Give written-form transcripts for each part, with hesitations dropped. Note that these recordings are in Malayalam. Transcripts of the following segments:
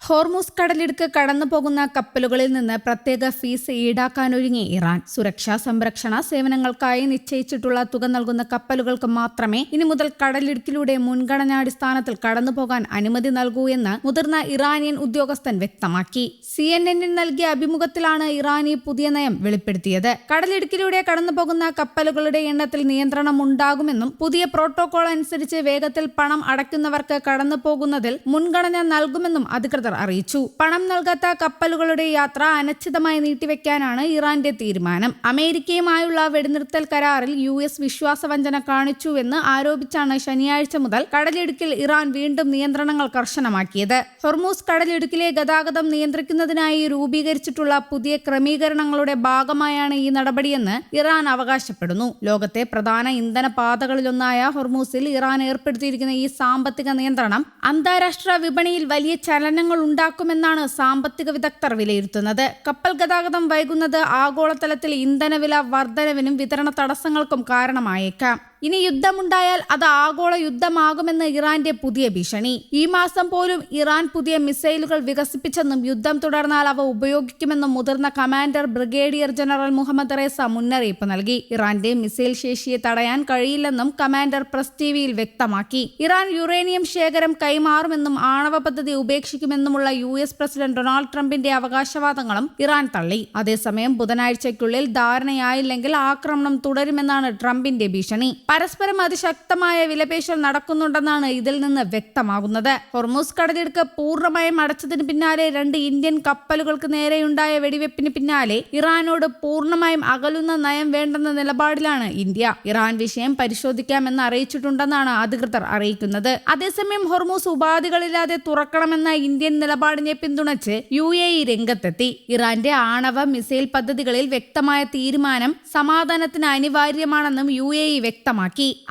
ഹോർമൂസ് കടലിടുക്ക് കടന്നുപോകുന്ന കപ്പലുകളിൽ നിന്ന് പ്രത്യേക ഫീസ് ഈടാക്കാനൊരുങ്ങി ഇറാൻ. സുരക്ഷാ സംരക്ഷണ സേവനങ്ങൾക്കായി നിശ്ചയിച്ചിട്ടുള്ള തുക നൽകുന്ന കപ്പലുകൾക്ക് മാത്രമേ ഇനി മുതൽ കടലിടുക്കിലൂടെ മുൻഗണനാടിസ്ഥാനത്തിൽ കടന്നുപോകാൻ അനുമതി നൽകൂ എന്ന് മുതിർന്ന ഇറാനിയൻ ഉദ്യോഗസ്ഥൻ വ്യക്തമാക്കി. CNN നൽകിയ അഭിമുഖത്തിലാണ് ഇറാൻ ഈ പുതിയ നയം വെളിപ്പെടുത്തിയത്. കടലിടുക്കിലൂടെ കടന്നുപോകുന്ന കപ്പലുകളുടെ എണ്ണത്തിൽ നിയന്ത്രണം ഉണ്ടാകുമെന്നും പുതിയ പ്രോട്ടോകോൾ അനുസരിച്ച് വേഗത്തിൽ പണം അടയ്ക്കുന്നവർക്ക് കടന്നുപോകുന്നതിൽ മുൻഗണന നൽകുമെന്നും അധികൃതർ അറിയിച്ചു. പണം നൽകാത്ത കപ്പലുകളുടെ യാത്ര അനിശ്ചിതമായി നീട്ടിവെക്കാനാണ് ഇറാന്റെ തീരുമാനം. അമേരിക്കയുമായുള്ള വെടിനിർത്തൽ കരാറിൽ US വിശ്വാസവഞ്ചന കാണിച്ചുവെന്ന് ആരോപിച്ചാണ് ശനിയാഴ്ച മുതൽ കടലിടുക്കിൽ ഇറാൻ വീണ്ടും നിയന്ത്രണങ്ങൾ കർശനമാക്കിയത്. ഹോർമൂസ് കടലിടുക്കിലെ ഗതാഗതം നിയന്ത്രിക്കുന്നതിനായി രൂപീകരിച്ചിട്ടുള്ള പുതിയ ക്രമീകരണങ്ങളുടെ ഭാഗമായാണ് ഈ നടപടിയെന്ന് ഇറാൻ അവകാശപ്പെടുന്നു. ലോകത്തെ പ്രധാന ഇന്ധന പാതകളിലൊന്നായ ഹോർമൂസിൽ ഇറാൻ ഏർപ്പെടുത്തിയിരിക്കുന്ന ഈ സാമ്പത്തിക നിയന്ത്രണം അന്താരാഷ്ട്ര വിപണിയിൽ വലിയ ചലനങ്ങൾ ഉണ്ടാക്കുമെന്നാണ് സാമ്പത്തിക വിദഗ്ധർ വിലയിരുത്തുന്നത്. കപ്പൽ ഗതാഗതം വൈകുന്നത് ആഗോളതലത്തിൽ ഇന്ധനവില വർധനവിനും വിതരണ തടസ്സങ്ങൾക്കും കാരണമായേക്കാം. ഇനി യുദ്ധമുണ്ടായാൽ അത് ആഗോള യുദ്ധമാകുമെന്ന് ഇറാന്റെ പുതിയ ഭീഷണി. ഈ മാസം പോലും ഇറാൻ പുതിയ മിസൈലുകൾ വികസിപ്പിച്ചെന്നും യുദ്ധം തുടർന്നാൽ അവ ഉപയോഗിക്കുമെന്നും മുതിർന്ന കമാൻഡർ ബ്രിഗേഡിയർ ജനറൽ മുഹമ്മദ് റേസ മുന്നറിയിപ്പ് നൽകി. ഇറാന്റെ മിസൈൽ ശേഷിയെ തടയാൻ കഴിയില്ലെന്നും കമാൻഡർ പ്രസ് TVയിൽ വ്യക്തമാക്കി. ഇറാൻ യുറേനിയം ശേഖരം കൈമാറുമെന്നും ആണവ പദ്ധതി ഉപേക്ഷിക്കുമെന്നുമുള്ള US പ്രസിഡന്റ് ഡൊണാൾഡ് ട്രംപിന്റെ അവകാശവാദങ്ങളും ഇറാൻ തള്ളി. അതേസമയം ബുധനാഴ്ചയ്ക്കുള്ളിൽ ധാരണയായില്ലെങ്കിൽ ആക്രമണം തുടരുമെന്നാണ് ട്രംപിന്റെ ഭീഷണി. പരസ്പരം അതിശക്തമായ വിലപേശൽ നടക്കുന്നുണ്ടെന്നാണ് ഇതിൽ നിന്ന് വ്യക്തമാകുന്നത്. ഹോർമൂസ് കടലിടുക്ക് പൂർണ്ണമായും അടച്ചതിന് പിന്നാലെ 2 ഇന്ത്യൻ കപ്പലുകൾക്ക് നേരെയുണ്ടായ വെടിവെപ്പിന് പിന്നാലെ ഇറാനോട് പൂർണ്ണമായും അകലുന്ന നയം വേണ്ടെന്ന നിലപാടിലാണ് ഇന്ത്യ. ഇറാൻ വിഷയം പരിശോധിക്കാമെന്ന് അറിയിച്ചിട്ടുണ്ടെന്നാണ് അധികൃതർ അറിയിക്കുന്നത്. അതേസമയം ഹോർമൂസ് ഉപാധികളില്ലാതെ തുറക്കണമെന്ന ഇന്ത്യൻ നിലപാടിനെ പിന്തുണച്ച് UAE രംഗത്തെത്തി. ഇറാന്റെ ആണവ മിസൈൽ പദ്ധതികളിൽ വ്യക്തമായ തീരുമാനം സമാധാനത്തിന് അനിവാര്യമാണെന്നും UAE വ്യക്തമാക്കി.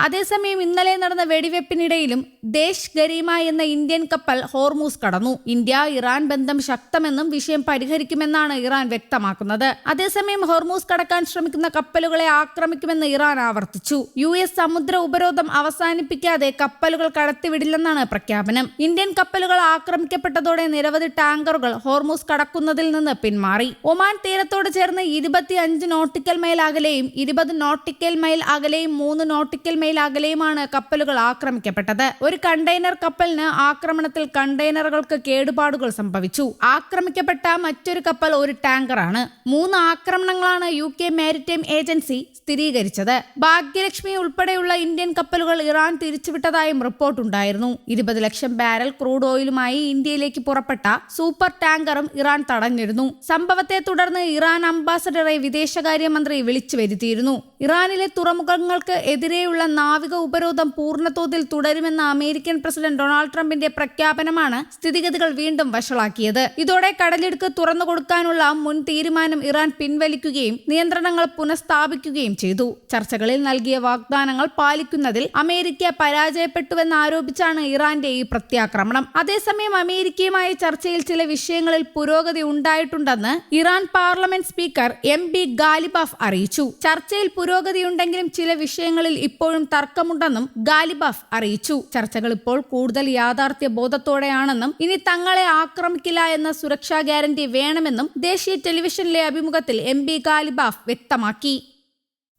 അതേസമയം ഇന്നലെ നടന്ന വെടിവെപ്പിനിടയിലും ദേശ് ഗരീമ എന്ന ഇന്ത്യൻ കപ്പൽ ഹോർമൂസ് കടന്നു. ഇന്ത്യ ഇറാൻ ബന്ധം ശക്തമെന്നും വിഷയം പരിഹരിക്കുമെന്നാണ് ഇറാൻ വ്യക്തമാക്കുന്നത്. അതേസമയം ഹോർമൂസ് കടക്കാൻ ശ്രമിക്കുന്ന കപ്പലുകളെ ആക്രമിക്കുമെന്ന് ഇറാൻ ആവർത്തിച്ചു. US സമുദ്ര ഉപരോധം അവസാനിപ്പിക്കാതെ കപ്പലുകൾ കടത്തിവിടില്ലെന്നാണ് പ്രഖ്യാപനം. ഇന്ത്യൻ കപ്പലുകൾ ആക്രമിക്കപ്പെട്ടതോടെ നിരവധി ടാങ്കറുകൾ ഹോർമൂസ് കടക്കുന്നതിൽ നിന്ന് പിന്മാറി. ഒമാൻ തീരത്തോട് ചേർന്ന് 25 നോട്ടിക്കൽ മൈൽ അകലെയും 20 നോട്ടിക്കൽ മൈൽ അകലെയും 3 നോട്ടിക്കൽ മൈൽ അകലെയുമാണ് കപ്പലുകൾ ആക്രമിക്കപ്പെട്ടത്. ഒരു കണ്ടെയ്നർ കപ്പലിന് ആക്രമണത്തിൽ കണ്ടെയ്നറുകൾക്ക് കേടുപാടുകൾ സംഭവിച്ചു. ആക്രമിക്കപ്പെട്ട മറ്റൊരു കപ്പൽ ഒരു ടാങ്കറാണ്. 3 ആക്രമണങ്ങളാണ് UK മാരിടൈം ഏജൻസി സ്ഥിരീകരിച്ചത്. ഭാഗ്യലക്ഷ്മി ഉൾപ്പെടെയുള്ള ഇന്ത്യൻ കപ്പലുകൾ ഇറാൻ തിരിച്ചുവിട്ടതായും റിപ്പോർട്ടുണ്ടായിരുന്നു. 20 ലക്ഷം ബാരൽ ക്രൂഡ് ഓയിലുമായി ഇന്ത്യയിലേക്ക് പുറപ്പെട്ട സൂപ്പർ ടാങ്കറും ഇറാൻ തടഞ്ഞിരുന്നു. സംഭവത്തെ തുടർന്ന് ഇറാൻ അംബാസഡറെ വിദേശകാര്യമന്ത്രി വിളിച്ചു വരുത്തിയിരുന്നു. ഇറാനിലെ തുറമുഖങ്ങൾക്ക് എതിരെയുള്ള നാവിക ഉപരോധം പൂർണ്ണതോതിൽ തുടരുമെന്ന അമേരിക്കൻ പ്രസിഡന്റ് ഡൊണാൾഡ് ട്രംപിന്റെ പ്രഖ്യാപനമാണ് സ്ഥിതിഗതികൾ വീണ്ടും വഷളാക്കിയത്. ഇതോടെ കടലിടുക്ക് തുറന്നു കൊടുക്കാനുള്ള മുൻ തീരുമാനം ഇറാൻ പിൻവലിക്കുകയും നിയന്ത്രണങ്ങൾ പുനഃസ്ഥാപിക്കുകയും ചെയ്തു. ചർച്ചകളിൽ നൽകിയ വാഗ്ദാനങ്ങൾ പാലിക്കുന്നതിൽ അമേരിക്ക പരാജയപ്പെട്ടുവെന്ന് ആരോപിച്ചാണ് ഇറാന്റെ ഈ പ്രത്യാക്രമണം. അതേസമയം അമേരിക്കയുമായി ചർച്ചയിൽ ചില വിഷയങ്ങളിൽ പുരോഗതി ഉണ്ടായിട്ടുണ്ടെന്ന് Iran parliament speaker MB Ghalibaf അറിയിച്ചു. ചർച്ചയിൽ പുരോഗതിയുണ്ടെങ്കിലും ചില വിഷയങ്ങളിൽ ഇപ്പോഴും തർക്കമുണ്ടെന്നും ഗാലിബാഫ് അറിയിച്ചു. ചർച്ചകൾ ഇപ്പോൾ കൂടുതൽ യാഥാർത്ഥ്യ ബോധത്തോടെയാണെന്നും ഇനി തങ്ങളെ ആക്രമിക്കില്ല എന്ന സുരക്ഷാ ഗ്യാരണ്ടി വേണമെന്നും ദേശീയ ടെലിവിഷനിലെ അഭിമുഖത്തിൽ MB ഗാലിബാഫ് വ്യക്തമാക്കി.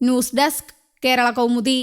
News desk Kerala Kaumudi.